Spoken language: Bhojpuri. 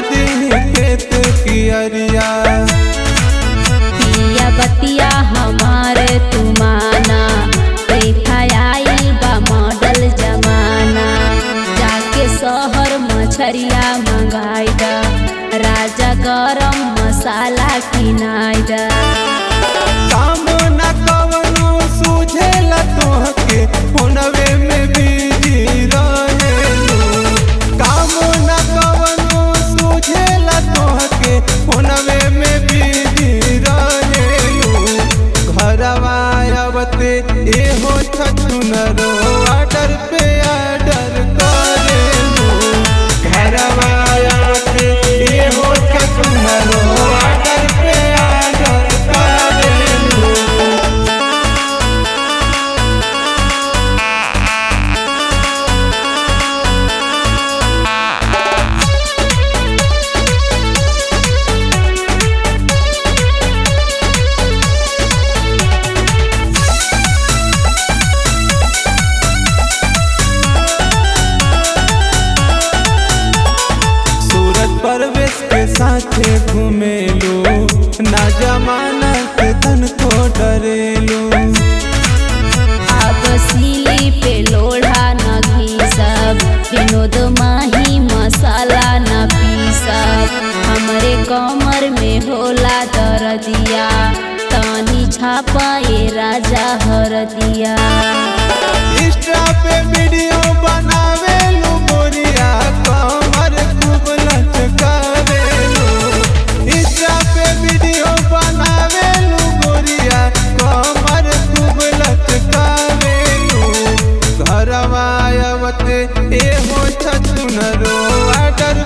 दी खेत की अरिया। पिया बतिया हमारे तुमाना, देखा आइल बा मॉडल जमाना। जाके शहर मछरिया मंगाई दा, राजा गरम मसाला किनाई दा। काम न कवनो सूझेला तोहके फोनवे में बिजी रहेलू। काम न कवनो सूझेला तोहके फोनवे में बिजी रहेलू। घरवा आवते एहो छछुनरो ऑर्डर पे ऑर्डर करेलू। घरवा आवते एहो छछुनरो ऑर्डर पे ऑर्डर करेलू। परवेश के साथे घूमेलू, ना जमाना के धन को डरेलू। अब सीली पे लोढ़ा न घीसब, विनोद माही मसाला न पीसब। हमरे कमर में होला दर्दिया, तनी छापा ये राजा हरदिया। इंस्टा पे वीडियो बनावेलू गोरिया, कमर खूब लचकावेलू। इंस्टा पे वीडियो बनावेलू गोरिया, कमर खूब लचकावेलू। घरवा आवते एहो छछुनरो ऑर्डर